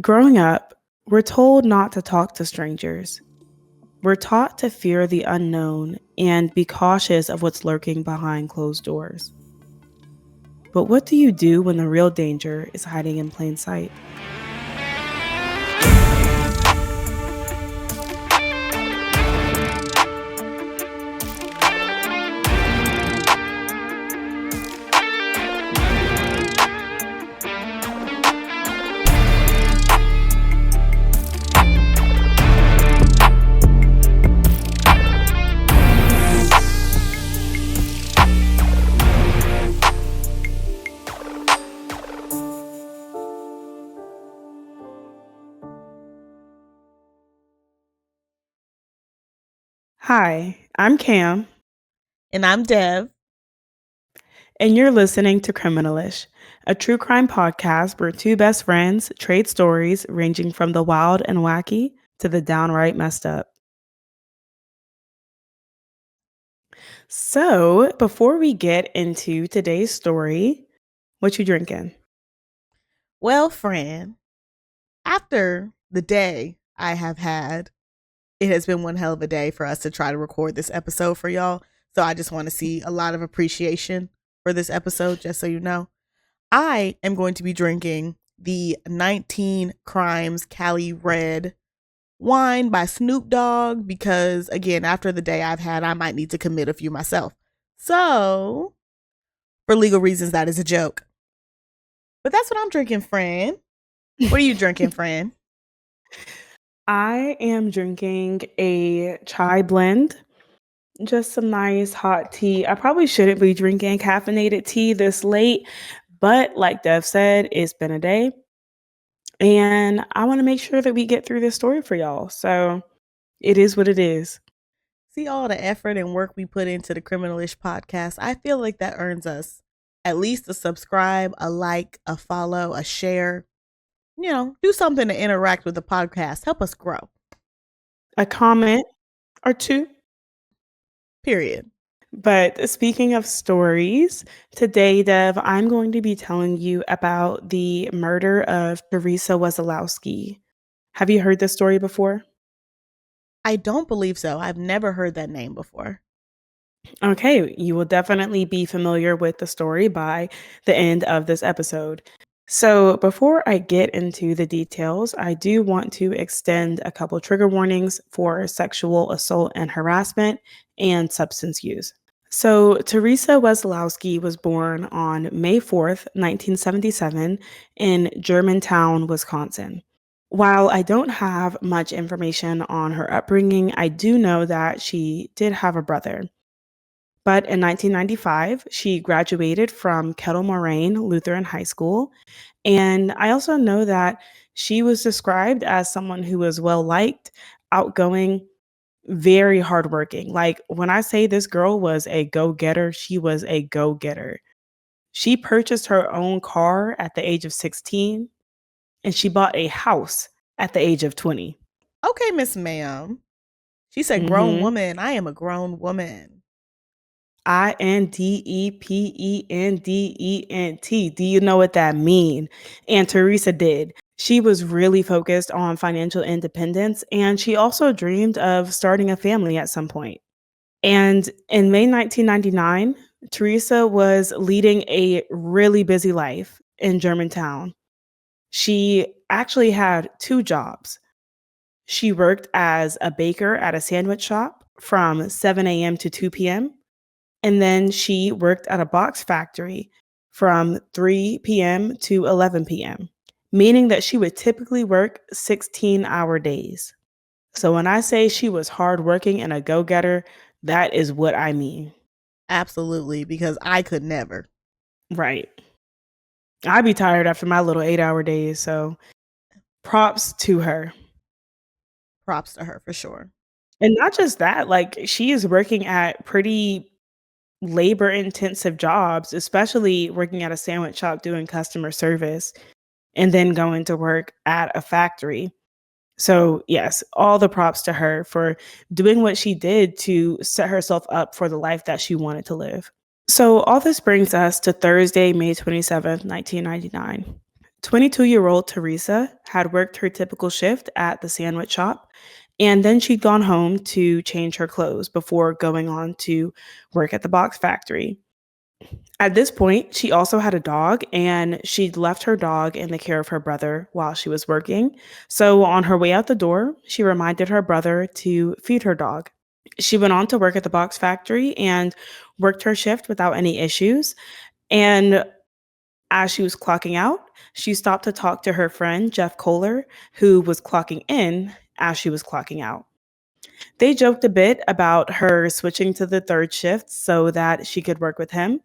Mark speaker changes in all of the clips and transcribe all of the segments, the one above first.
Speaker 1: Growing up, we're told not to talk to strangers. We're taught to fear the unknown and be cautious of what's lurking behind closed doors. But what do you do when the real danger is hiding in plain sight? Hi, I'm Cam,
Speaker 2: And I'm Dev.
Speaker 1: and you're listening to Criminalish, a true crime podcast where two best friends trade stories ranging from the wild and wacky to the downright messed up. So, before we get into today's story, what you drinking?
Speaker 2: Well, friend, after the day I have had, it has been one hell of a day for us to try to record this episode for y'all. So I just want to see a lot of appreciation for this episode, just so you know. I am going to be drinking the 19 Crimes Cali Red wine by Snoop Dogg because, again, after the day I've had, I might need to commit a few myself. So, for legal reasons, that is a joke. But that's what I'm drinking, friend. What are you drinking, friend?
Speaker 1: I am drinking a chai blend, just some nice hot tea. I probably shouldn't be drinking caffeinated tea this late, but like Dev said, it's been a day. And I want to make sure that we get through this story for y'all. So it is what it is.
Speaker 2: See all the effort and work we put into the Criminalish podcast. I feel like that earns us at least a subscribe, a like, a follow, a share. Do something to interact with the podcast. Help us grow.
Speaker 1: A comment or two.
Speaker 2: Period.
Speaker 1: But speaking of stories, today, Dev, I'm going to be telling you about the murder of Theresa Wesolowski. Have you heard this story before?
Speaker 2: I don't believe so. I've never heard that name before.
Speaker 1: Okay, you will definitely be familiar with the story by the end of this episode. So, before I get into the details, I do want to extend a couple trigger warnings for sexual assault and harassment and substance use. So, Theresa Wesolowski was born on May 4th, 1977, in Germantown, Wisconsin. While I don't have much information on her upbringing, I do know that she did have a brother. But in 1995, she graduated from Kettle Moraine Lutheran High School. And I also know that she was described as someone who was well liked, outgoing, very hardworking. Like when I say this girl was a go getter, she was a go getter. She purchased her own car at the age of 16, and she bought a house at the age of 20.
Speaker 2: Okay, Miss Ma'am. She said grown
Speaker 1: Hmm.
Speaker 2: woman. I am a grown woman.
Speaker 1: Independent. Do you know what that mean? And Teresa did. She was really focused on financial independence, and she also dreamed of starting a family at some point. And in May 1999, Teresa was leading a really busy life in Germantown. She actually had two jobs. She worked as a baker at a sandwich shop from 7 a.m. to 2 p.m. And then she worked at a box factory from 3 p.m. to 11 p.m., meaning that she would typically work 16-hour days. So when I say she was hardworking and a go getter, that is what I mean.
Speaker 2: Absolutely, because I could never.
Speaker 1: Right. I'd be tired after my little 8-hour days. So props to her.
Speaker 2: Props to her for sure.
Speaker 1: And not just that, like she is working at pretty labor intensive jobs, especially working at a sandwich shop doing customer service and then going to work at a factory. So, yes, all the props to her for doing what she did to set herself up for the life that she wanted to live. So, all this brings us to Thursday, May 27th, 1999. 22-year-old Theresa had worked her typical shift at the sandwich shop, and then she'd gone home to change her clothes before going on to work at the box factory. At this point, she also had a dog, and she'd left her dog in the care of her brother while she was working. So, on her way out the door, she reminded her brother to feed her dog. She went on to work at the box factory and worked her shift without any issues. And as she was clocking out, she stopped to talk to her friend, Jeff Kohler, who was clocking in as she was clocking out. They joked a bit about her switching to the third shift so that she could work with him.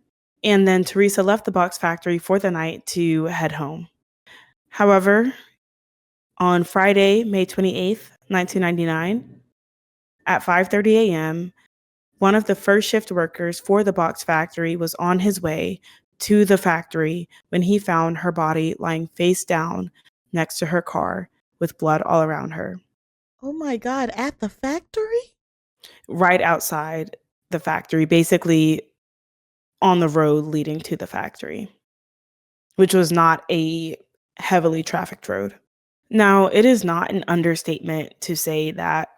Speaker 1: And then Theresa left the box factory for the night to head home. However, on Friday, May 28th, 1999, at 5:30 a.m., one of the first shift workers for the box factory was on his way to the factory when he found her body lying face down next to her car with blood all around her,
Speaker 2: Oh my God, at the factory?
Speaker 1: right outside the factory, basically on the road leading to the factory, which was not a heavily trafficked road. Now, it is not an understatement to say that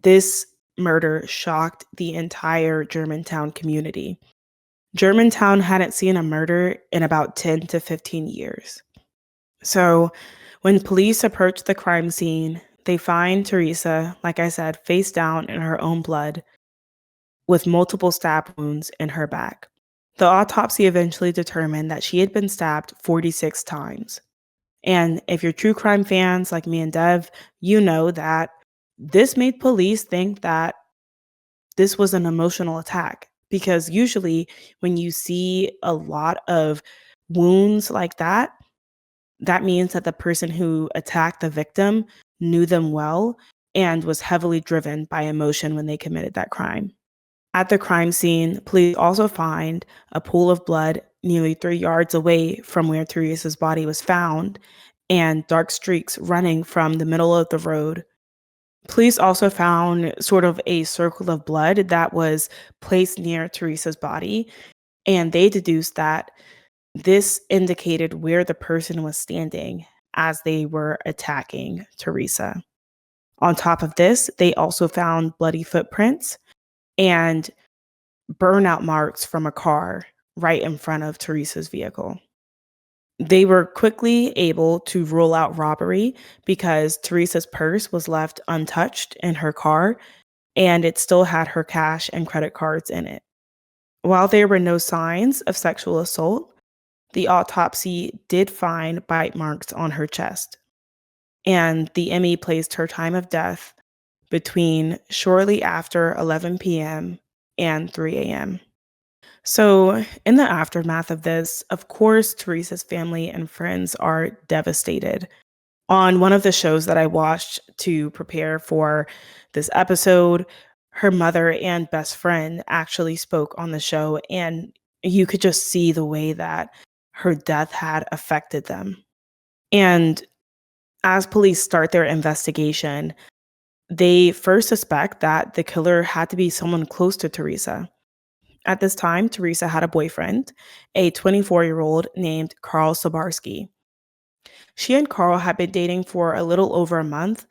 Speaker 1: this murder shocked the entire Germantown community. Germantown hadn't seen a murder in about 10 to 15 years. So, when police approached the crime scene, they find Theresa, like I said, face down in her own blood with multiple stab wounds in her back. The autopsy eventually determined that she had been stabbed 46 times. And if you're true crime fans like me and Dev, you know that this made police think that this was an emotional attack, because usually when you see a lot of wounds like that, that means that the person who attacked the victim knew them well and was heavily driven by emotion when they committed that crime. At the crime scene, police also find a pool of blood nearly 3 yards away from where Theresa's body was found and dark streaks running from the middle of the road. Police also found sort of a circle of blood that was placed near Theresa's body, and they deduced that this indicated where the person was standing as they were attacking Theresa. On top of this, they also found bloody footprints and burnout marks from a car right in front of Theresa's vehicle. They were quickly able to rule out robbery because Theresa's purse was left untouched in her car and it still had her cash and credit cards in it. While there were no signs of sexual assault, the autopsy did find bite marks on her chest, and the ME placed her time of death between shortly after 11 p.m. and 3 a.m. So, in the aftermath of this, of course, Theresa's family and friends are devastated. On one of the shows that I watched to prepare for this episode, her mother and best friend actually spoke on the show, and you could just see the way that her death had affected them. And as police start their investigation, they first suspect that the killer had to be someone close to Theresa. At this time, Theresa had a boyfriend, a 24-year-old named Carl Sabarski. She and Carl had been dating for a little over a month,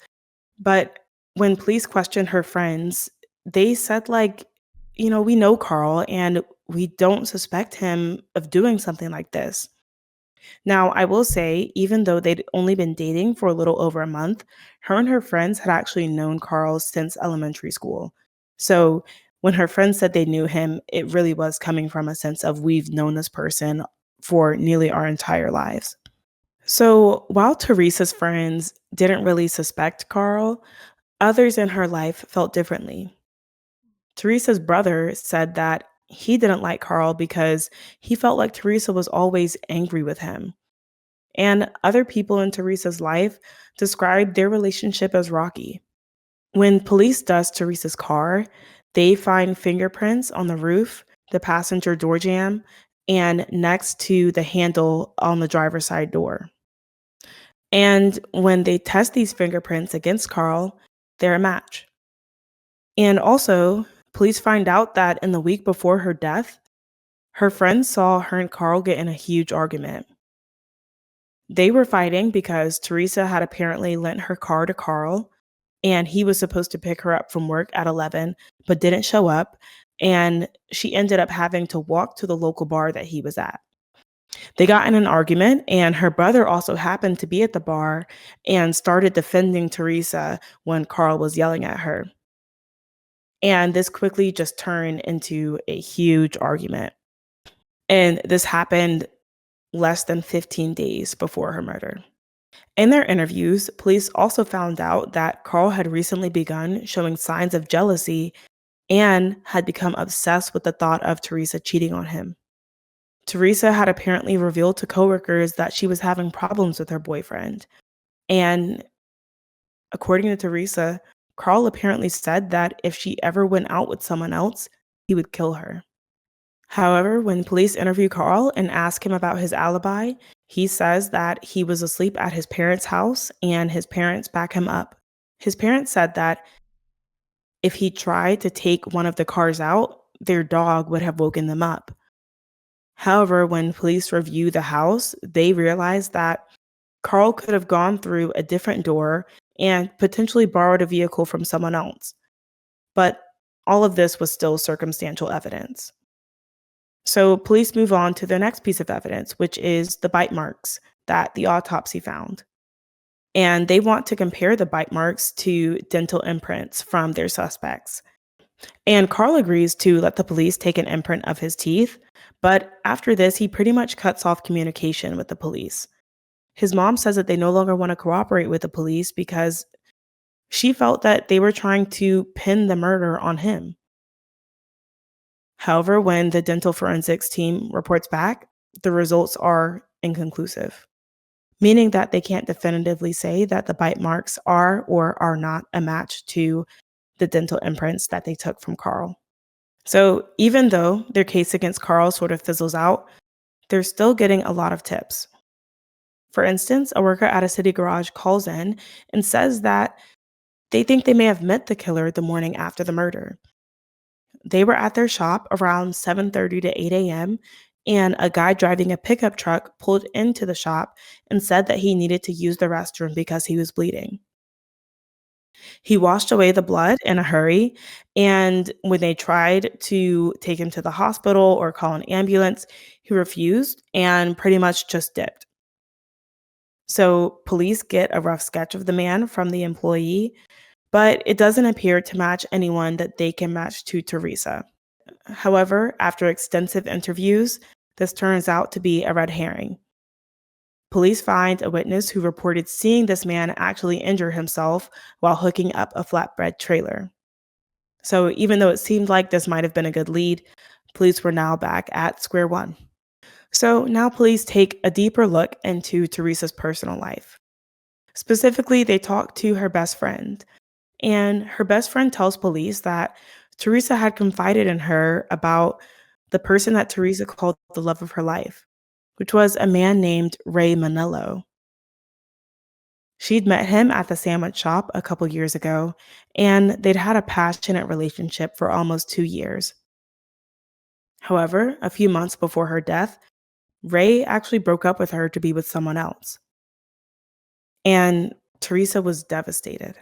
Speaker 1: but when police questioned her friends, they said, like, we know Carl and we don't suspect him of doing something like this. Now, I will say, even though they'd only been dating for a little over a month, her and her friends had actually known Carl since elementary school. So when her friends said they knew him, it really was coming from a sense of we've known this person for nearly our entire lives. So while Theresa's friends didn't really suspect Carl, others in her life felt differently. Theresa's brother said that he didn't like Carl because he felt like Theresa was always angry with him. And other people in Theresa's life described their relationship as rocky. When police dust Theresa's car, they find fingerprints on the roof, the passenger door jamb, and next to the handle on the driver's side door. And when they test these fingerprints against Carl, they're a match. And also, police find out that in the week before her death, her friends saw her and Carl get in a huge argument. They were fighting because Theresa had apparently lent her car to Carl, and he was supposed to pick her up from work at 11, but didn't show up. And she ended up having to walk to the local bar that he was at. They got in an argument, and her brother also happened to be at the bar and started defending Theresa when Carl was yelling at her. And this quickly just turned into a huge argument. And this happened less than 15 days before her murder. In their interviews, police also found out that Carl had recently begun showing signs of jealousy and had become obsessed with the thought of Theresa cheating on him. Theresa had apparently revealed to coworkers that she was having problems with her boyfriend. And according to Theresa, Carl apparently said that if she ever went out with someone else, he would kill her. However, when police interview Carl and ask him about his alibi, he says that he was asleep at his parents' house and his parents back him up. His parents said that if he tried to take one of the cars out, their dog would have woken them up. However, when police review the house, they realize that Carl could have gone through a different door and potentially borrowed a vehicle from someone else. But all of this was still circumstantial evidence. So police move on to their next piece of evidence, which is the bite marks that the autopsy found. And they want to compare the bite marks to dental imprints from their suspects. And Carl agrees to let the police take an imprint of his teeth, but after this, he pretty much cuts off communication with the police. His mom says that they no longer want to cooperate with the police because she felt that they were trying to pin the murder on him. However, when the dental forensics team reports back, the results are inconclusive, meaning that they can't definitively say that the bite marks are or are not a match to the dental imprints that they took from Carl. So even though their case against Carl sort of fizzles out, they're still getting a lot of tips. For instance, a worker at a city garage calls in and says that they think they may have met the killer the morning after the murder. They were at their shop around 7:30 to 8 a.m., and a guy driving a pickup truck pulled into the shop and said that he needed to use the restroom because he was bleeding. He washed away the blood in a hurry, and when they tried to take him to the hospital or call an ambulance, he refused and pretty much just dipped. So police get a rough sketch of the man from the employee, but it doesn't appear to match anyone that they can match to Theresa. However, after extensive interviews, this turns out to be a red herring. Police find a witness who reported seeing this man actually injure himself while hooking up a flatbed trailer. So even though it seemed like this might have been a good lead, police were now back at square one. So now police take a deeper look into Theresa's personal life. Specifically, they talk to her best friend, and her best friend tells police that Theresa had confided in her about the person that Theresa called the love of her life, which was a man named Ray Manello. She'd met him at the sandwich shop a couple years ago, and they'd had a passionate relationship for almost 2 years. However, a few months before her death, Ray actually broke up with her to be with someone else. And Theresa was devastated.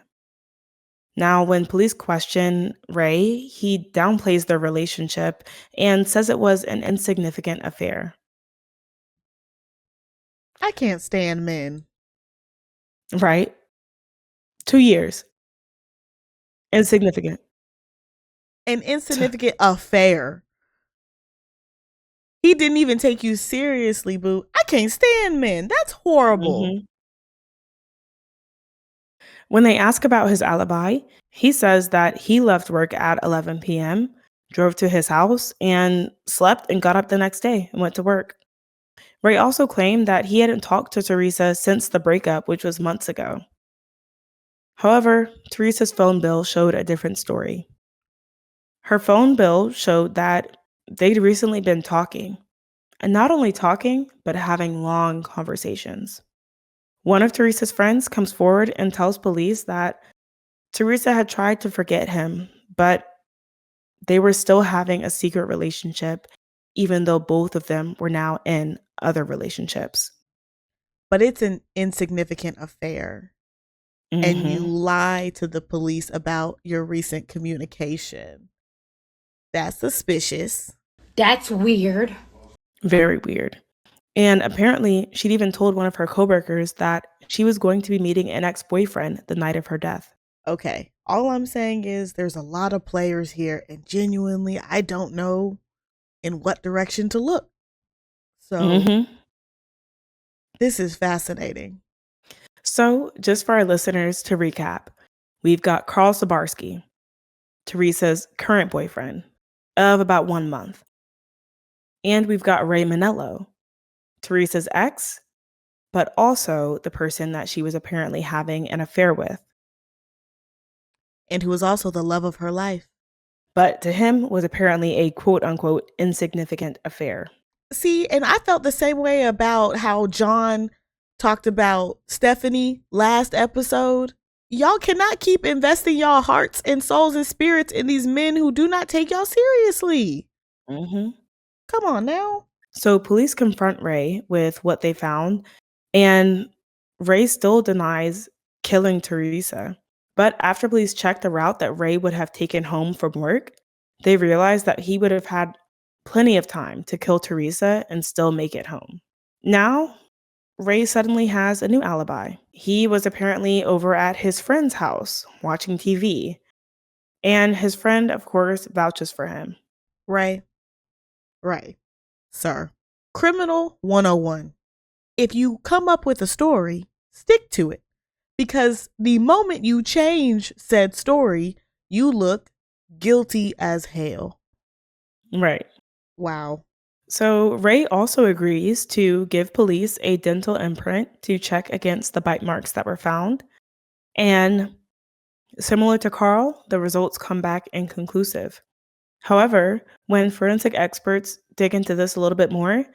Speaker 1: Now, when police question Ray, he downplays their relationship and says it was an insignificant affair.
Speaker 2: I can't stand men.
Speaker 1: Right? 2 years. Insignificant.
Speaker 2: An insignificant affair. He didn't even take you seriously, boo. I can't stand men. That's horrible.
Speaker 1: Mhm. When they ask about his alibi, he says that he left work at 11 p.m., drove to his house, and slept and got up the next day and went to work. Ray also claimed that he hadn't talked to Theresa since the breakup, which was months ago. However, Theresa's phone bill showed a different story. Her phone bill showed that they'd recently been talking, and not only talking, but having long conversations. One of Theresa's friends comes forward and tells police that Theresa had tried to forget him, but they were still having a secret relationship, even though both of them were now in other relationships.
Speaker 2: but it's an insignificant affair. And you
Speaker 1: Mhm.
Speaker 2: lie to the police about your recent communication. That's suspicious.
Speaker 3: That's weird.
Speaker 1: Very weird. And apparently, she'd even told one of her coworkers that she was going to be meeting an ex-boyfriend the night of her death.
Speaker 2: Okay, all I'm saying is there's a lot of players here, and genuinely, I don't know in what direction to look. So,
Speaker 1: Mhm.
Speaker 2: this is fascinating.
Speaker 1: So, just for our listeners to recap, we've got Carl Sabarsky, Teresa's current boyfriend of about 1 month. And we've got Ray Manello, Teresa's ex, but also the person that she was apparently having an affair with.
Speaker 2: And who was also the love of her life.
Speaker 1: But to him was apparently a quote unquote insignificant affair.
Speaker 2: See, and I felt the same way about how John talked about Stephanie last episode. Y'all cannot keep investing y'all hearts and souls and spirits in these men who do not take y'all seriously.
Speaker 1: Mm-hmm.
Speaker 2: Come on now.
Speaker 1: So police confront Ray with what they found, and Ray still denies killing Teresa. But after police checked the route that Ray would have taken home from work, they realized that he would have had plenty of time to kill Teresa and still make it home. Now, Ray suddenly has a new alibi. He was apparently over at his friend's house watching TV, and his friend, of course, vouches for him.
Speaker 2: Ray, sir. Criminal 101. If you come up with a story, stick to it. Because the moment you change said story, you look guilty as hell.
Speaker 1: Right.
Speaker 2: Wow.
Speaker 1: So Ray also agrees to give police a dental imprint to check against the bite marks that were found. And similar to Carl, the results come back inconclusive. However, when forensic experts dig into this a little bit more,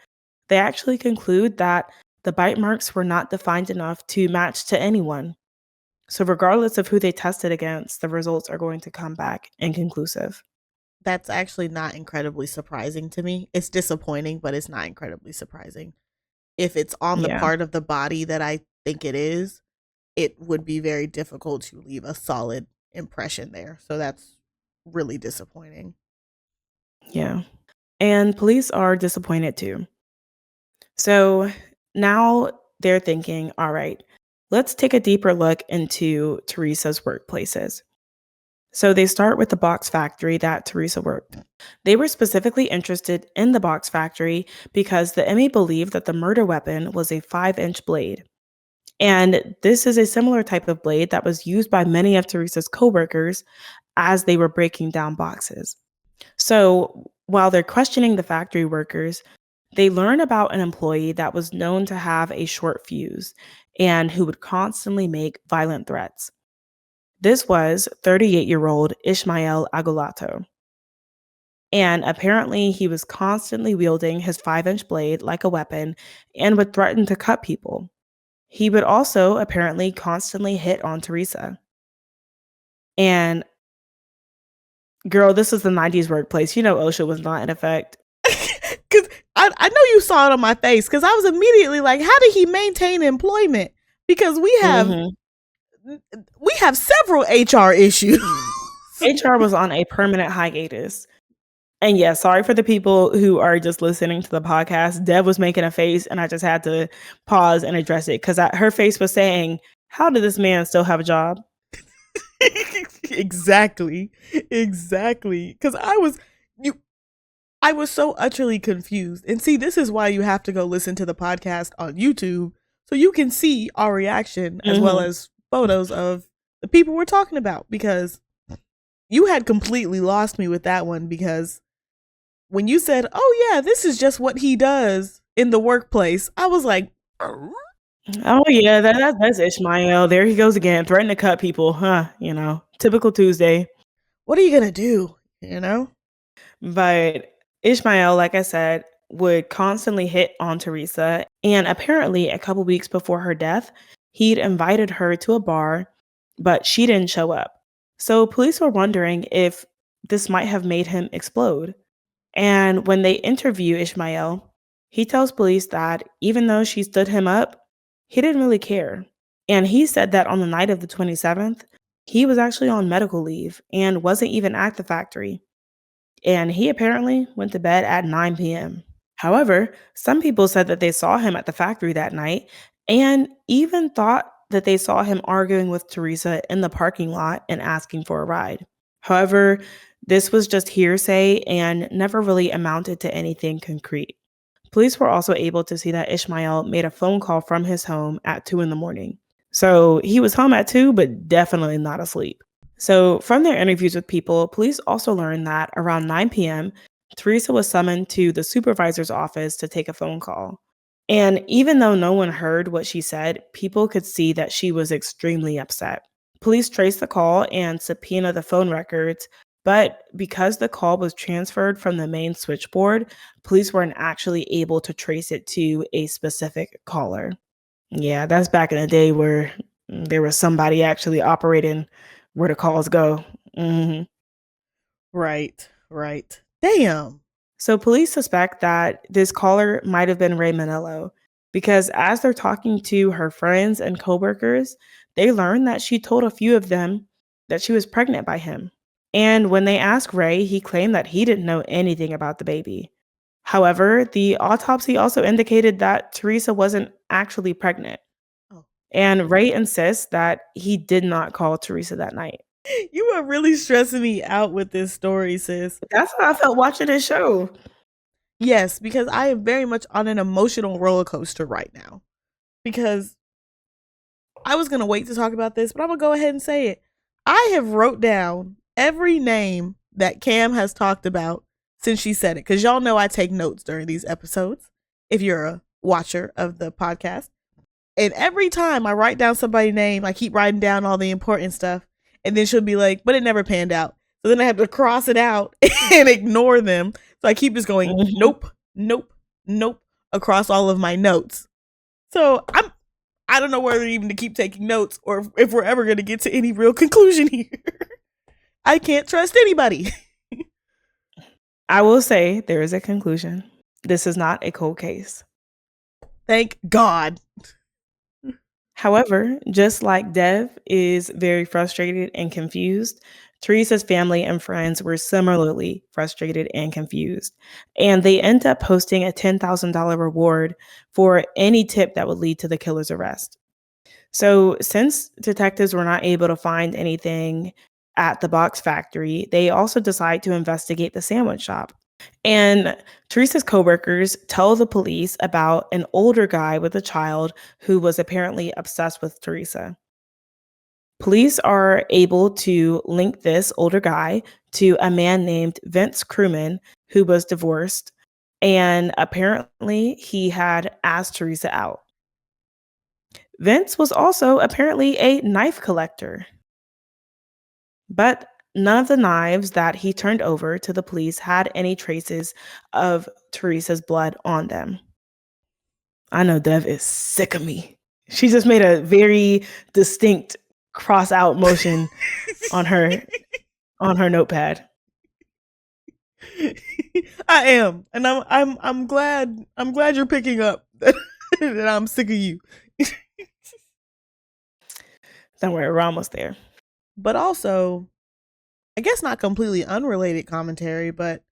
Speaker 1: they actually conclude that the bite marks were not defined enough to match to anyone. So regardless of who they tested against, the results are going to come back inconclusive.
Speaker 2: That's actually not incredibly surprising to me. It's disappointing, but it's not incredibly surprising. If it's on the
Speaker 1: Yeah.
Speaker 2: part of the body that I think it is, it would be very difficult to leave a solid impression there. So that's really disappointing.
Speaker 1: Yeah. And police are disappointed too. So now they're thinking, all right, let's take a deeper look into Teresa's workplaces. So they start with the box factory that Teresa worked. They were specifically interested in the box factory because the ME believed that the murder weapon was a 5-inch blade. And this is a similar type of blade that was used by many of Teresa's coworkers as they were breaking down boxes. So while they're questioning the factory workers, they learn about an employee that was known to have a short fuse and who would constantly make violent threats. This was 38-year-old Ishmael Agolato. And apparently, he was constantly wielding his 5-inch blade like a weapon and would threaten to cut people. He would also apparently constantly hit on Teresa. And girl, this is the 90s workplace. You know, OSHA was not in effect.
Speaker 2: Because I know you saw it on my face because I was immediately like, how did he maintain employment? Because we have several HR issues.
Speaker 1: HR was on a permanent hiatus. And yeah, sorry for the people who are just listening to the podcast. Deb was making a face and I just had to pause and address it because her face was saying, how did this man still have a job?
Speaker 2: Exactly. Because I was so utterly confused. And see, this is why you have to go listen to the podcast on YouTube so you can see our reaction as well as photos of the people we're talking about, because you had completely lost me with that one. Because when you said, oh yeah, this is just what he does in the workplace, I was like,
Speaker 1: oh yeah, that's Ishmael. There he goes again, threatening to cut people, huh? You know, typical Tuesday.
Speaker 2: what are you gonna do? You know?
Speaker 1: But Ishmael, like I said, would constantly hit on Teresa. And apparently, a couple weeks before her death, he'd invited her to a bar, but she didn't show up. So police were wondering if this might have made him explode. And when they interview Ishmael, he tells police that even though she stood him up, he didn't really care. And he said that on the night of the 27th, he was actually on medical leave and wasn't even at the factory. And he apparently went to bed at 9 p.m. However, some people said that they saw him at the factory that night and even thought that they saw him arguing with Theresa in the parking lot and asking for a ride. However, this was just hearsay and never really amounted to anything concrete. Police were also able to see that Ishmael made a phone call from his home at 2 in the morning. So he was home at 2, but definitely not asleep. So, from their interviews with people, police also learned that around 9 p.m., Theresa was summoned to the supervisor's office to take a phone call. And even though no one heard what she said, people could see that she was extremely upset. Police traced the call and subpoenaed the phone records, but because the call was transferred from the main switchboard, police weren't actually able to trace it to a specific caller. Yeah, that's back in the day where there was somebody actually operating where the calls go. Mhm.
Speaker 2: Right, right. Damn.
Speaker 1: So police suspect that this caller might have been Ray Manillo because as they're talking to her friends and coworkers, they learn that she told a few of them that she was pregnant by him. And when they asked Ray, he claimed that he didn't know anything about the baby. However, the autopsy also indicated that Theresa wasn't actually pregnant.
Speaker 2: Oh.
Speaker 1: And Ray insists that he did not call Theresa that night.
Speaker 2: You are really stressing me out with this story, sis.
Speaker 1: That's how I felt watching this show.
Speaker 2: Yes, because I am very much on an emotional roller coaster right now. Because I was going to wait to talk about this, but I'm going to go ahead and say it. I have wrote down every name that Cam has talked about since she said it. Because y'all know I take notes during these episodes, if you're a watcher of the podcast. And every time I write down somebody's name, I keep writing down all the important stuff. And then she'll be like, but it never panned out. So then I have to cross it out and ignore them. So I keep just going, nope, nope, nope, across all of my notes. So I don't know whether even to keep taking notes or if we're ever going to get to any real conclusion here. I can't trust anybody.
Speaker 1: I will say there is a conclusion. This is not a cold case.
Speaker 2: Thank God.
Speaker 1: However, just like Dev is very frustrated and confused, Theresa's family and friends were similarly frustrated and confused. And they end up posting a $10,000 reward for any tip that would lead to the killer's arrest. So, since detectives were not able to find anything at the box factory, they also decide to investigate the sandwich shop. And Theresa's coworkers tell the police about an older guy with a child who was apparently obsessed with Theresa. Police are able to link this older guy to a man named Vince Crewman who was divorced, and apparently he had asked Theresa out. Vince was also apparently a knife collector. But none of the knives that he turned over to the police had any traces of Theresa's blood on them. I know Dev is sick of me. She just made a very distinct cross out motion on her notepad.
Speaker 2: I am, and I'm glad you're picking up that I'm sick of you.
Speaker 1: Don't worry, we're almost there.
Speaker 2: But also, I guess not completely unrelated commentary, but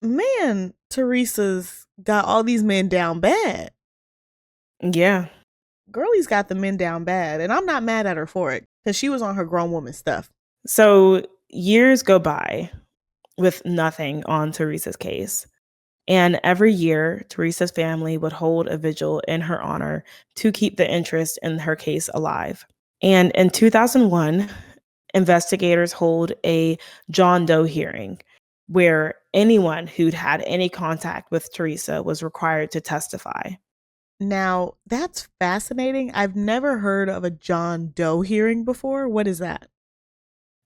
Speaker 2: man, Theresa's got all these men down bad.
Speaker 1: Yeah.
Speaker 2: Girlie's got the men down bad, and I'm not mad at her for it because she was on her grown woman stuff.
Speaker 1: So years go by with nothing on Theresa's case. And every year, Theresa's family would hold a vigil in her honor to keep the interest in her case alive. And in 2001, investigators hold a John Doe hearing where anyone who'd had any contact with Theresa was required to testify.
Speaker 2: Now, that's fascinating. I've never heard of a John Doe hearing before. What is that?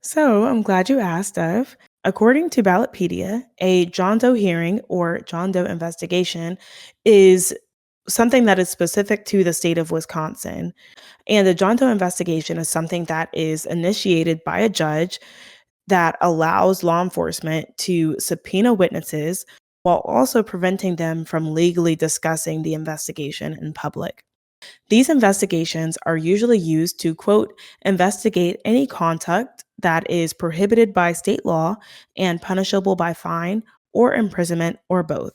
Speaker 1: So I'm glad you asked, Dev. According to Ballotpedia, a John Doe hearing or John Doe investigation is something that is specific to the state of Wisconsin. And the John Doe investigation is something that is initiated by a judge that allows law enforcement to subpoena witnesses while also preventing them from legally discussing the investigation in public. These investigations are usually used to, quote, investigate any conduct that is prohibited by state law and punishable by fine or imprisonment or both,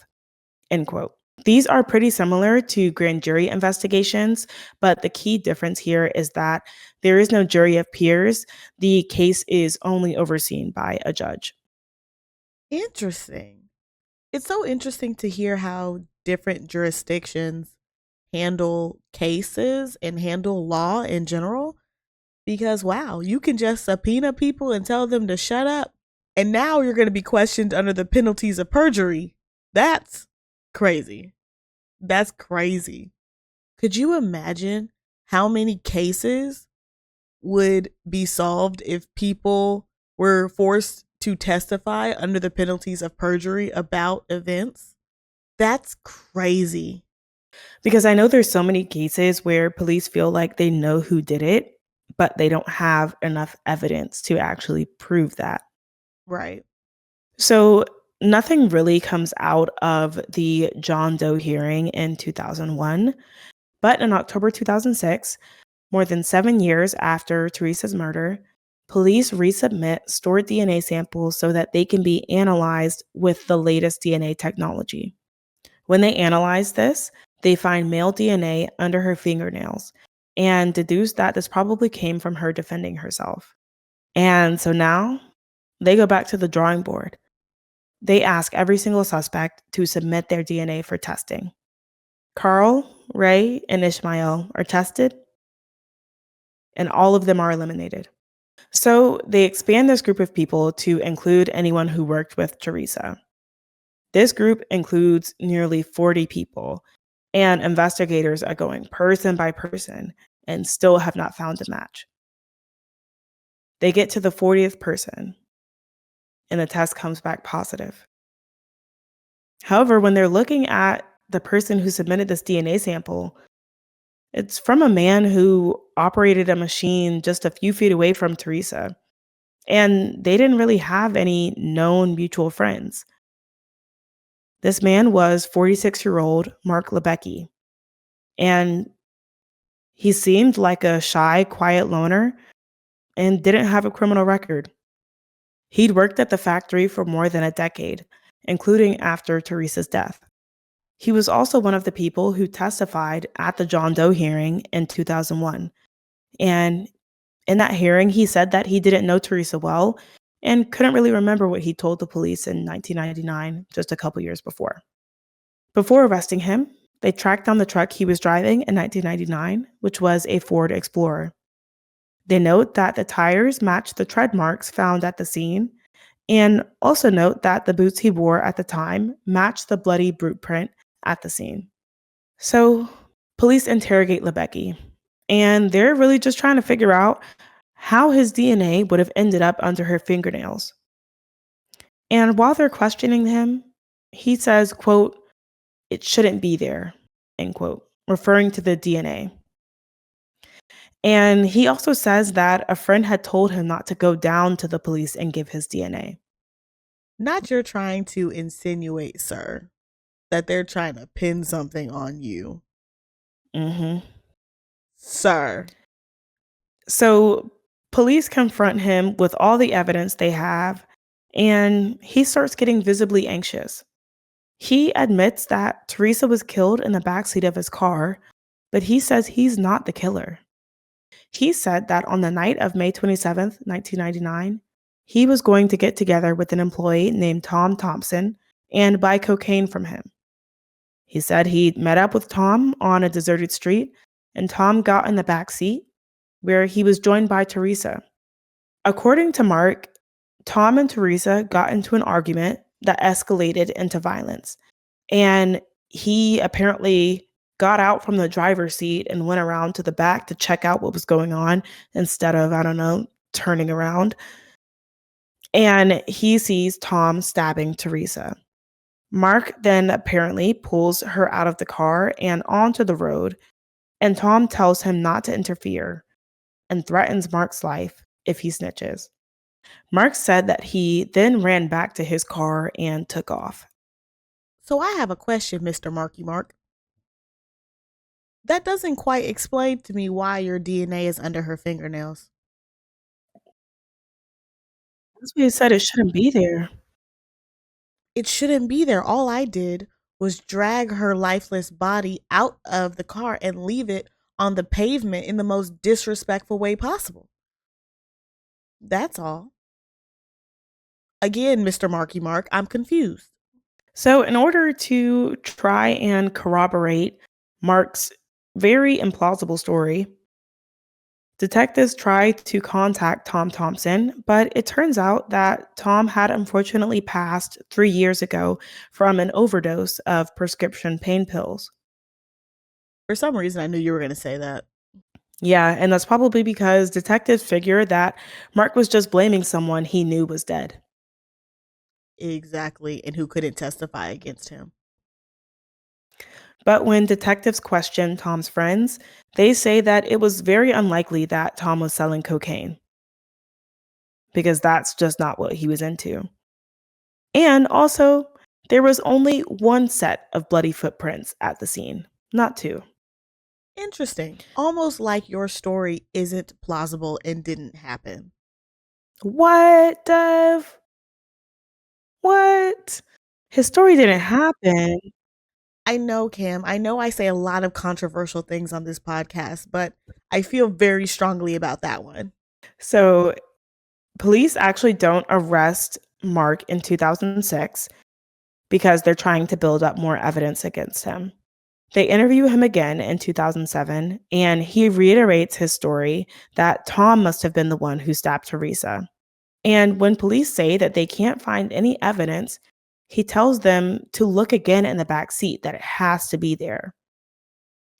Speaker 1: end quote. These are pretty similar to grand jury investigations, but the key difference here is that there is no jury of peers. The case is only overseen by a judge.
Speaker 2: Interesting. It's so interesting to hear how different jurisdictions handle cases and handle law in general. Because, wow, you can just subpoena people and tell them to shut up. And now you're going to be questioned under the penalties of perjury. That's crazy. That's crazy. Could you imagine how many cases would be solved if people were forced to testify under the penalties of perjury about events? That's crazy.
Speaker 1: Because I know there's so many cases where police feel like they know who did it, but they don't have enough evidence to actually prove that.
Speaker 2: Right.
Speaker 1: So nothing really comes out of the John Doe hearing in 2001, but in October 2006, more than 7 years after Theresa's murder, police resubmit stored DNA samples so that they can be analyzed with the latest DNA technology. When they analyze this, they find male DNA under her fingernails and deduce that this probably came from her defending herself. And so now they go back to the drawing board. They ask every single suspect to submit their DNA for testing. Carl, Ray, and Ishmael are tested, and all of them are eliminated. So they expand this group of people to include anyone who worked with Theresa. This group includes nearly 40 people, and investigators are going person by person and still have not found a match. They get to the 40th person, and the test comes back positive. However, when they're looking at the person who submitted this DNA sample, it's from a man who operated a machine just a few feet away from Theresa, and they didn't really have any known mutual friends. This man was 46-year-old Mark Lebecki, and he seemed like a shy, quiet loner and didn't have a criminal record. He'd worked at the factory for more than a decade, including after Theresa's death. He was also one of the people who testified at the John Doe hearing in 2001. And in that hearing, he said that he didn't know Theresa well and couldn't really remember what he told the police in 1999, just a couple years before. Before arresting him, they tracked down the truck he was driving in 1999, which was a Ford Explorer. They note that the tires matched the tread marks found at the scene, and also note that the boots he wore at the time matched the bloody boot print at the scene. So, police interrogate Lebecki, and they're really just trying to figure out how his DNA would have ended up under her fingernails. And while they're questioning him, he says, quote, "It shouldn't be there," end quote, referring to the DNA. And he also says that a friend had told him not to go down to the police and give his DNA.
Speaker 2: Not you're trying to insinuate, sir, that they're trying to pin something on you.
Speaker 1: Mm-hmm.
Speaker 2: Sir.
Speaker 1: So police confront him with all the evidence they have, and he starts getting visibly anxious. He admits that Theresa was killed in the backseat of his car, but he says he's not the killer. He said that on the night of May 27th, 1999, he was going to get together with an employee named Tom Thompson and buy cocaine from him. He said he'd met up with Tom on a deserted street, and Tom got in the back seat, where he was joined by Theresa. According to Mark, Tom and Theresa got into an argument that escalated into violence, and he apparently got out from the driver's seat and went around to the back to check out what was going on instead of, I don't know, turning around. And he sees Tom stabbing Theresa. Mark then apparently pulls her out of the car and onto the road, and Tom tells him not to interfere and threatens Mark's life if he snitches. Mark said that he then ran back to his car and took off.
Speaker 2: So I have a question, Mr. Marky Mark. that doesn't quite explain to me why your DNA is under her fingernails.
Speaker 1: That's what he said, it shouldn't be there.
Speaker 2: It shouldn't be there. All I did was drag her lifeless body out of the car and leave it on the pavement in the most disrespectful way possible. That's all. Again, Mr. Marky Mark, I'm confused.
Speaker 1: So, in order to try and corroborate Mark's very implausible story, detectives tried to contact Tom Thompson, but it turns out that Tom had unfortunately passed 3 years ago from an overdose of prescription pain pills.
Speaker 2: For some reason, I knew you were going to say that.
Speaker 1: Yeah, and that's probably because detectives figured that Mark was just blaming someone he knew was dead.
Speaker 2: Exactly. And who couldn't testify against him.
Speaker 1: But when detectives questioned Tom's friends, they say that it was very unlikely that Tom was selling cocaine because that's just not what he was into. And also, there was only one set of bloody footprints at the scene, not two.
Speaker 2: Interesting. Almost like your story isn't plausible and didn't happen.
Speaker 1: What, Dev? What? His story didn't happen.
Speaker 2: I know, Cam. I know I say a lot of controversial things on this podcast, but I feel very strongly about that one.
Speaker 1: So, police actually don't arrest Mark in 2006 because they're trying to build up more evidence against him. They interview him again in 2007, and he reiterates his story that Tom must have been the one who stabbed Theresa. And when police say that they can't find any evidence, he tells them to look again in the back seat, that it has to be there.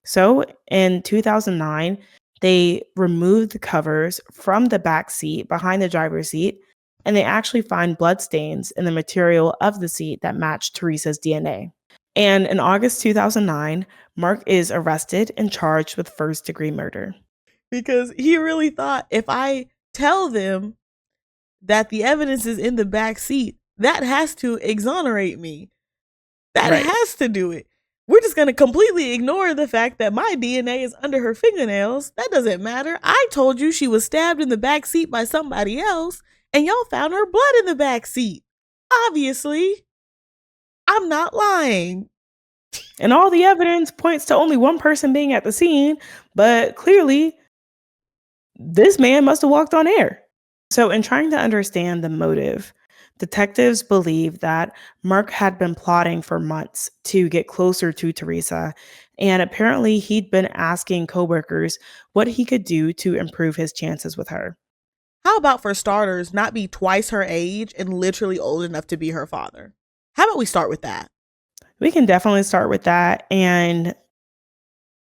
Speaker 1: So in 2009, they removed the covers from the back seat behind the driver's seat, and they actually find bloodstains in the material of the seat that matched Theresa's DNA. And in August 2009, Mark is arrested and charged with first-degree murder.
Speaker 2: Because he really thought if I tell them that the evidence is in the back seat, that has to exonerate me. That
Speaker 1: Right.
Speaker 2: has to do it. We're just going to completely ignore the fact that my DNA is under her fingernails. That doesn't matter. I told you she was stabbed in the back seat by somebody else, and y'all found her blood in the back seat. Obviously, I'm not lying.
Speaker 1: And all the evidence points to only one person being at the scene, but clearly, this man must have walked on air. So, in trying to understand the motive, detectives believe that Mark had been plotting for months to get closer to Theresa, and apparently he'd been asking coworkers what he could do to improve his chances with her.
Speaker 2: How about, for starters, not be twice her age and literally old enough to be her father? How about we start with that?
Speaker 1: We can definitely start with that, and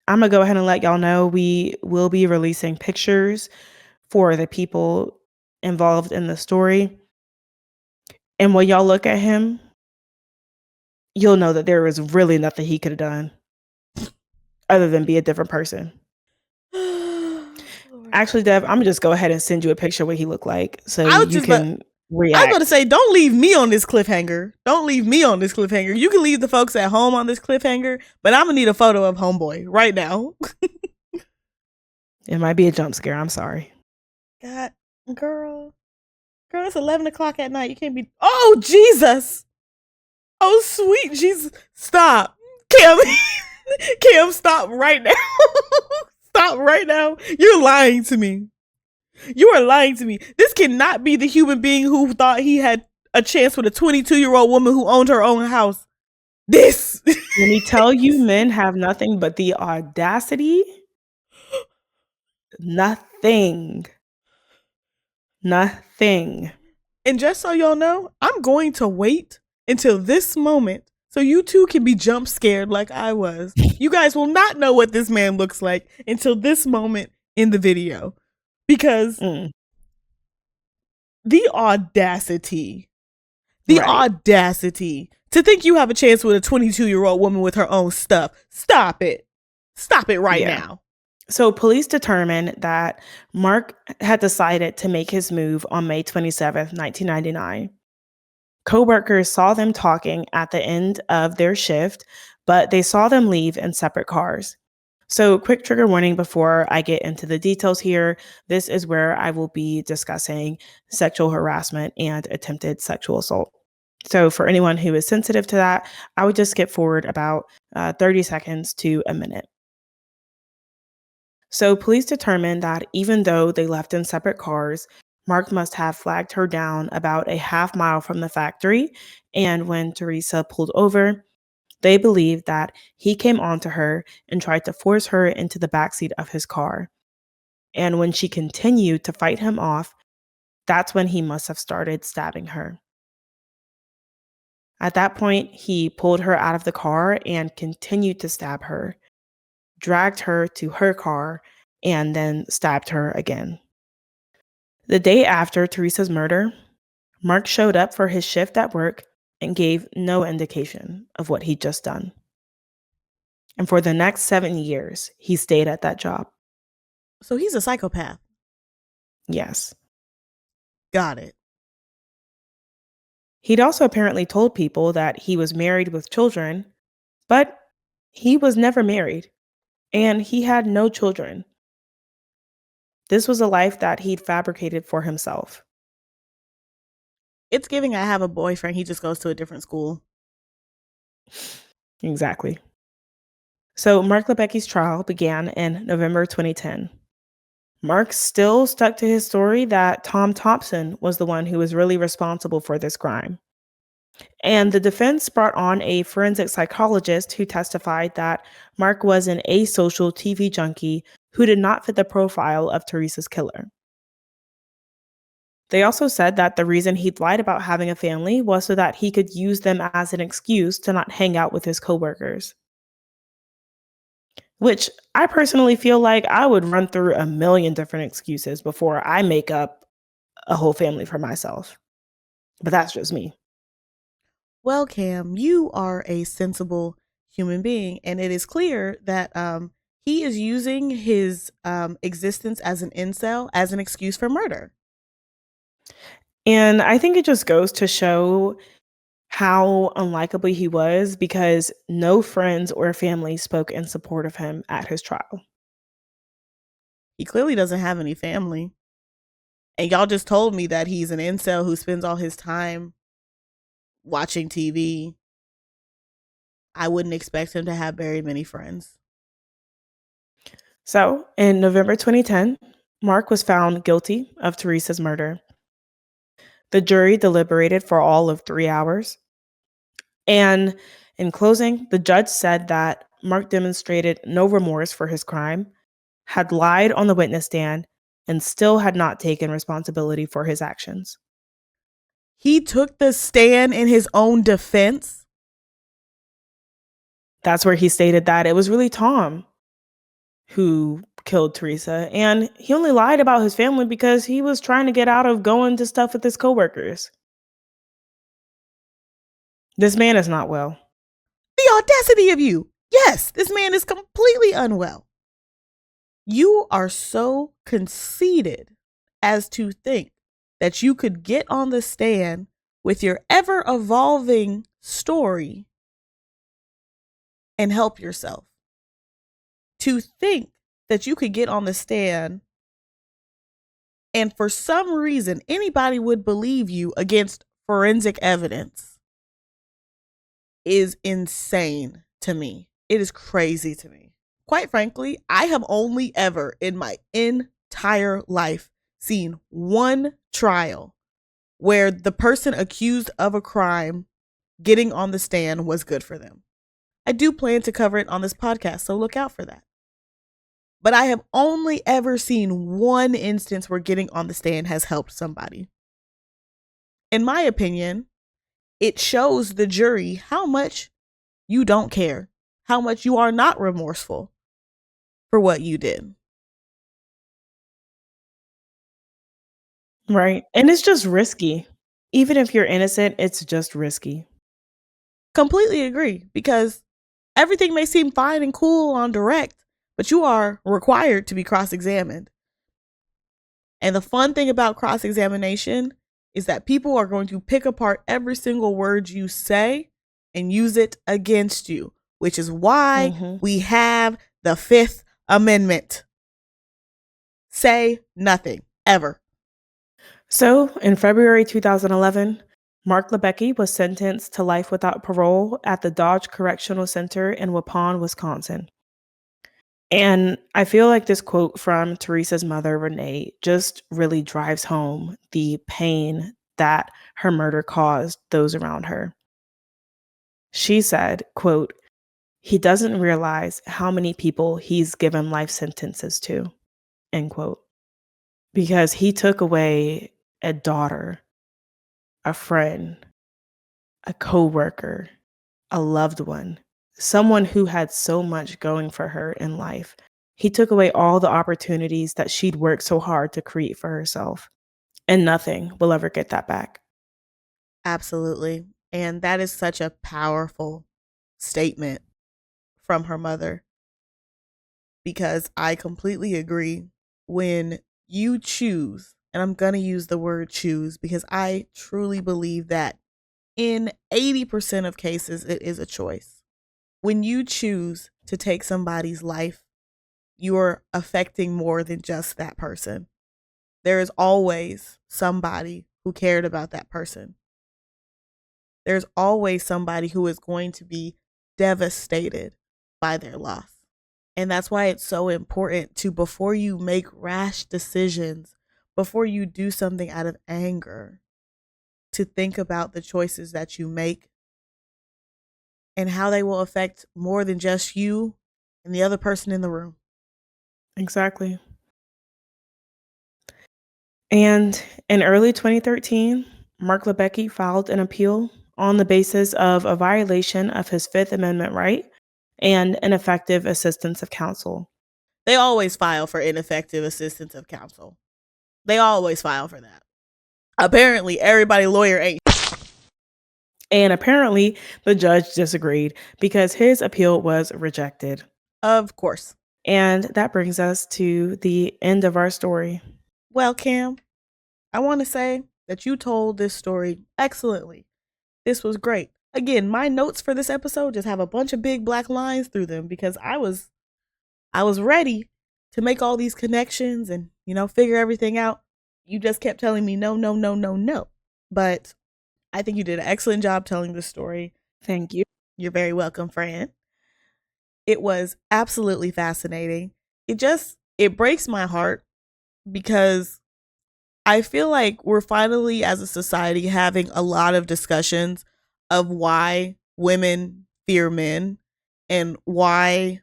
Speaker 1: I'm gonna go ahead and let y'all know we will be releasing pictures for the people involved in the story. And when y'all look at him, you'll know that there was really nothing he could have done other than be a different person. Actually, Dev, I'm gonna just go ahead and send you a picture of what he looked like so
Speaker 2: I was
Speaker 1: you
Speaker 2: just about,
Speaker 1: can
Speaker 2: I was
Speaker 1: react.
Speaker 2: going to say, don't leave me on this cliffhanger. Don't leave me on this cliffhanger. You can leave the folks at home on this cliffhanger, but I'm going to need a photo of Homeboy right now.
Speaker 1: It might be a jump scare. I'm sorry.
Speaker 2: God, girl, it's 11 o'clock at night. You can't be. Oh, Jesus. Oh, sweet Jesus. Stop. Cam, Cam, stop right now. Stop right now. You're lying to me. You are lying to me. This cannot be the human being who thought he had a chance with a 22-year-old woman who owned her own house. This.
Speaker 1: Let me tell you, men have nothing but the audacity. Nothing.
Speaker 2: And just so y'all know, I'm going to wait until this moment so you too can be jump scared like I was. You guys will not know what this man looks like until this moment in the video. Because the audacity to think you have a chance with a 22-year-old woman with her own stuff. Stop it. Stop it right now.
Speaker 1: So police determined that Mark had decided to make his move on May 27th, 1999. Coworkers saw them talking at the end of their shift, but they saw them leave in separate cars. So, quick trigger warning before I get into the details here. This is where I will be discussing sexual harassment and attempted sexual assault. So, for anyone who is sensitive to that, I would just skip forward about 30 seconds to a minute. So, police determined that even though they left in separate cars, Mark must have flagged her down about a half mile from the factory. And when Theresa pulled over, they believed that he came onto her and tried to force her into the backseat of his car. And when she continued to fight him off, that's when he must have started stabbing her. At that point, he pulled her out of the car and continued to stab her, dragged her to her car, and then stabbed her again. The day after Theresa's murder, Mark showed up for his shift at work and gave no indication of what he'd just done. And for the next 7 years, he stayed at that job.
Speaker 2: So he's a psychopath.
Speaker 1: Yes.
Speaker 2: Got it.
Speaker 1: He'd also apparently told people that he was married with children, but he was never married, and he had no children. This was a life that he'd fabricated for himself.
Speaker 2: It's giving I have a boyfriend. He just goes to a different school.
Speaker 1: Exactly. So Mark Lebecki's trial began in November 2010. Mark still stuck to his story that Tom Thompson was the one who was really responsible for this crime. And the defense brought on a forensic psychologist who testified that Mark was an asocial TV junkie who did not fit the profile of Theresa's killer. They also said that the reason he'd lied about having a family was so that he could use them as an excuse to not hang out with his coworkers. Which I personally feel like I would run through a million different excuses before I make up a whole family for myself. But that's just me.
Speaker 2: Well, Cam, you are a sensible human being, and it is clear that he is using his existence as an incel as an excuse for murder.
Speaker 1: And I think it just goes to show how unlikable he was because no friends or family spoke in support of him at his trial.
Speaker 2: He clearly doesn't have any family. And y'all just told me that he's an incel who spends all his time watching TV. I wouldn't expect him to have very many friends.
Speaker 1: So, in November 2010, Mark was found guilty of Theresa's murder. The jury deliberated for all of 3 hours. And in closing, the judge said that Mark demonstrated no remorse for his crime, had lied on the witness stand, and still had not taken responsibility for his actions.
Speaker 2: He took the stand in his own defense.
Speaker 1: That's where he stated that it was really Tom who killed Theresa, and he only lied about his family because he was trying to get out of going to stuff with his coworkers. This man is not well.
Speaker 2: The audacity of you. Yes, this man is completely unwell. You are so conceited as to think that you could get on the stand with your ever evolving story and help yourself. To think that you could get on the stand and for some reason anybody would believe you against forensic evidence is insane to me. It is crazy to me. Quite frankly, I have only ever in my entire life seen one trial where the person accused of a crime getting on the stand was good for them. I do plan to cover it on this podcast, so look out for that. But I have only ever seen one instance where getting on the stand has helped somebody. In my opinion, it shows the jury how much you don't care, how much you are not remorseful for what you did.
Speaker 1: Right. And it's just risky. Even if you're innocent, it's just risky.
Speaker 2: Completely agree, because everything may seem fine and cool on direct, but you are required to be cross-examined. And the fun thing about cross-examination is that people are going to pick apart every single word you say and use it against you, which is why we have the Fifth Amendment. Say nothing, ever.
Speaker 1: So, in February 2011, Mark Lebecki was sentenced to life without parole at the Dodge Correctional Center in Waupun, Wisconsin. And I feel like this quote from Teresa's mother, Renee, just really drives home the pain that her murder caused those around her. She said, quote, "He doesn't realize how many people he's given life sentences to," end quote. Because he took away a daughter, a friend, a coworker, a loved one, someone who had so much going for her in life. He took away all the opportunities that she'd worked so hard to create for herself, and nothing will ever get that back.
Speaker 2: Absolutely. And that is such a powerful statement from her mother, because I completely agree. When you choose, and I'm going to use the word choose because I truly believe that in 80% of cases, it is a choice. When you choose to take somebody's life, you're affecting more than just that person. There is always somebody who cared about that person. There's always somebody who is going to be devastated by their loss. And that's why it's so important to, before you make rash decisions, before you do something out of anger, to think about the choices that you make and how they will affect more than just you and the other person in the room.
Speaker 1: Exactly. And in early 2013, Mark Lebecki filed an appeal on the basis of a violation of his Fifth Amendment right and ineffective assistance of counsel.
Speaker 2: They always file for ineffective assistance of counsel. They always file for that. Apparently, everybody lawyer ain't.
Speaker 1: And apparently, the judge disagreed because his appeal was rejected.
Speaker 2: Of course.
Speaker 1: And that brings us to the end of our story.
Speaker 2: Well, Cam, I want to say that you told this story excellently. This was great. Again, my notes for this episode just have a bunch of big black lines through them because I was ready to make all these connections and, figure everything out. You just kept telling me no, no, no, no, no. But I think you did an excellent job telling this story.
Speaker 1: Thank you.
Speaker 2: You're very welcome, Fran. It was absolutely fascinating. It breaks my heart because I feel like we're finally, as a society, having a lot of discussions of why women fear men and why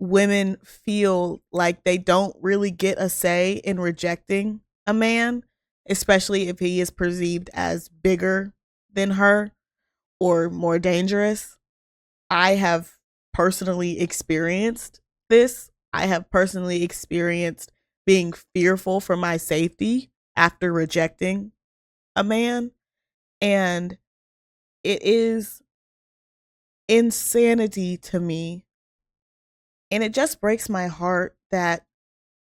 Speaker 2: women feel like they don't really get a say in rejecting a man, especially if he is perceived as bigger than her or more dangerous. I have personally experienced this. I have personally experienced being fearful for my safety after rejecting a man. And it is insanity to me. And it just breaks my heart that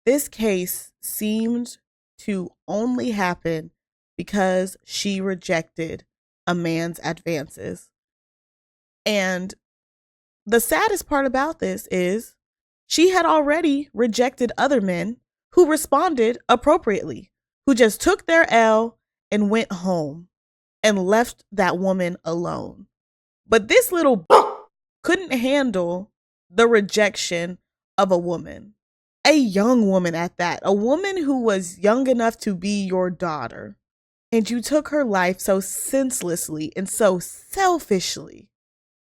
Speaker 2: this case seemed to only happen because she rejected a man's advances. And the saddest part about this is she had already rejected other men who responded appropriately, who just took their L and went home and left that woman alone. But this little couldn't handle the rejection of a woman, a young woman at that, a woman who was young enough to be your daughter. And you took her life so senselessly and so selfishly.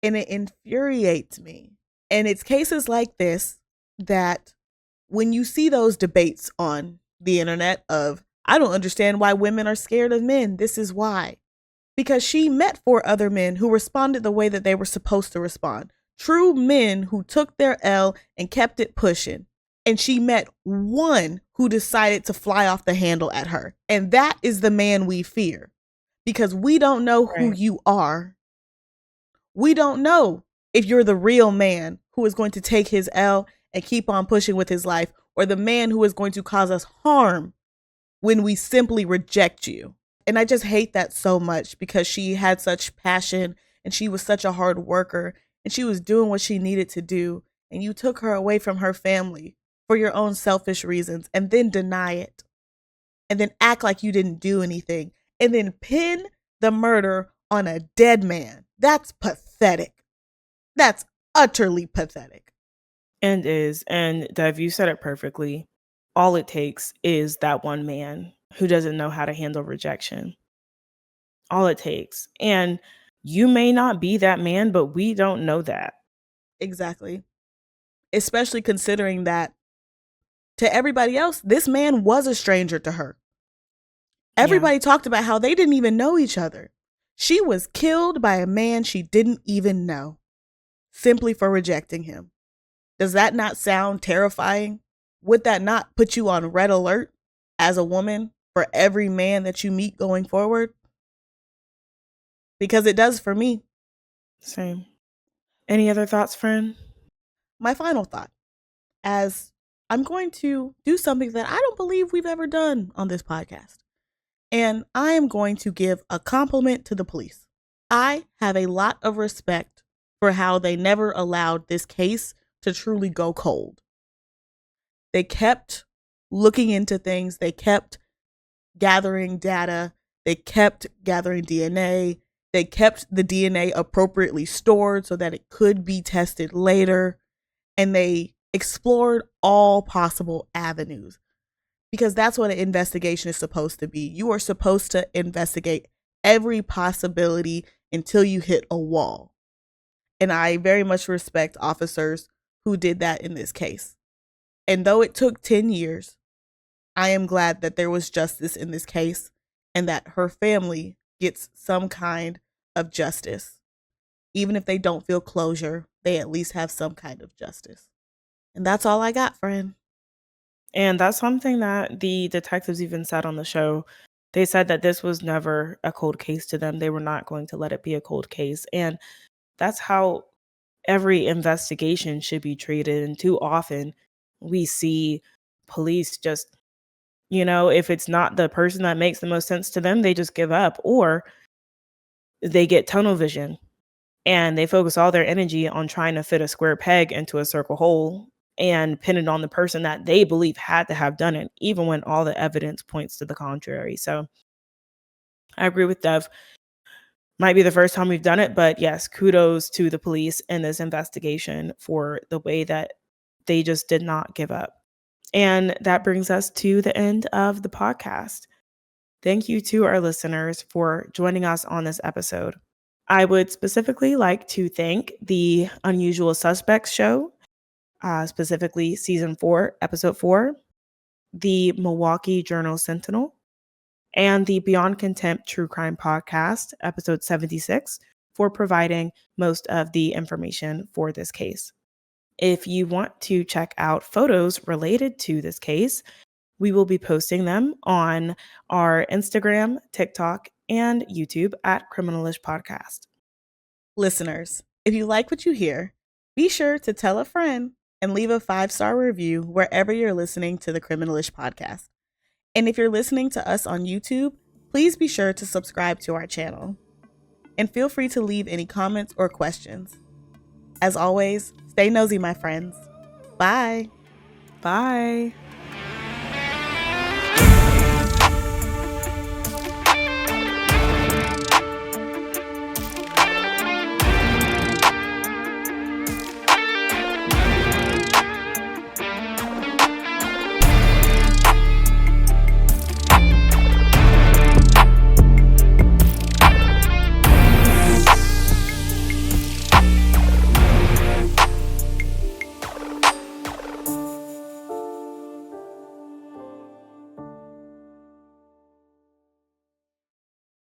Speaker 2: And it infuriates me. And it's cases like this that when you see those debates on the internet of, I don't understand why women are scared of men, this is why. Because she met 4 other men who responded the way that they were supposed to respond. True men who took their L and kept it pushing. And she met one who decided to fly off the handle at her. And that is the man we fear. Because we don't know who you are. We don't know if you're the real man who is going to take his L and keep on pushing with his life, or the man who is going to cause us harm when we simply reject you. And I just hate that so much because she had such passion and she was such a hard worker and she was doing what she needed to do. and you took her away from her family for your own selfish reasons and then deny it and then act like you didn't do anything and then pin the murder on a dead man. That's pathetic. That's utterly pathetic.
Speaker 1: And Dev, you said it perfectly. All it takes is that one man who doesn't know how to handle rejection. All it takes. And you may not be that man, but we don't know that.
Speaker 2: Exactly. Especially considering that to everybody else, this man was a stranger to her. Everybody talked about how they didn't even know each other. She was killed by a man she didn't even know simply for rejecting him. Does that not sound terrifying? Would that not put you on red alert as a woman for every man that you meet going forward? Because it does for me.
Speaker 1: Same. Any other thoughts, friend?
Speaker 2: My final thought, as I'm going to do something that I don't believe we've ever done on this podcast. And I am going to give a compliment to the police. I have a lot of respect for how they never allowed this case to truly go cold. They kept looking into things. They kept gathering data. They kept gathering DNA. They kept the DNA appropriately stored so that it could be tested later. And they explored all possible avenues. Because that's what an investigation is supposed to be. You are supposed to investigate every possibility until you hit a wall. And I very much respect officers who did that in this case. And though it took 10 years, I am glad that there was justice in this case and that her family gets some kind of justice. Even if they don't feel closure, they at least have some kind of justice. And that's all I got, friend.
Speaker 1: And that's something that the detectives even said on the show. They said that this was never a cold case to them. They were not going to let it be a cold case. And that's how every investigation should be treated. And too often we see police just, if it's not the person that makes the most sense to them, they just give up, or they get tunnel vision and they focus all their energy on trying to fit a square peg into a circle hole and pin it on the person that they believe had to have done it, even when all the evidence points to the contrary. So I agree with Dev. Might be the first time we've done it, but yes, kudos to the police in this investigation for the way that they just did not give up. And that brings us to the end of the podcast. Thank you to our listeners for joining us on this episode. I would specifically like to thank the Unusual Suspects show, specifically season 4, episode 4, the Milwaukee Journal Sentinel, and the Beyond Contempt True Crime Podcast, episode 76, for providing most of the information for this case. If you want to check out photos related to this case, we will be posting them on our Instagram, TikTok, and YouTube at Criminalish Podcast.
Speaker 2: Listeners, if you like what you hear, be sure to tell a friend and leave a 5-star review wherever you're listening to the Criminalish Podcast. And if you're listening to us on YouTube, please be sure to subscribe to our channel. And feel free to leave any comments or questions. As always, stay nosy, my friends. Bye.
Speaker 1: Bye.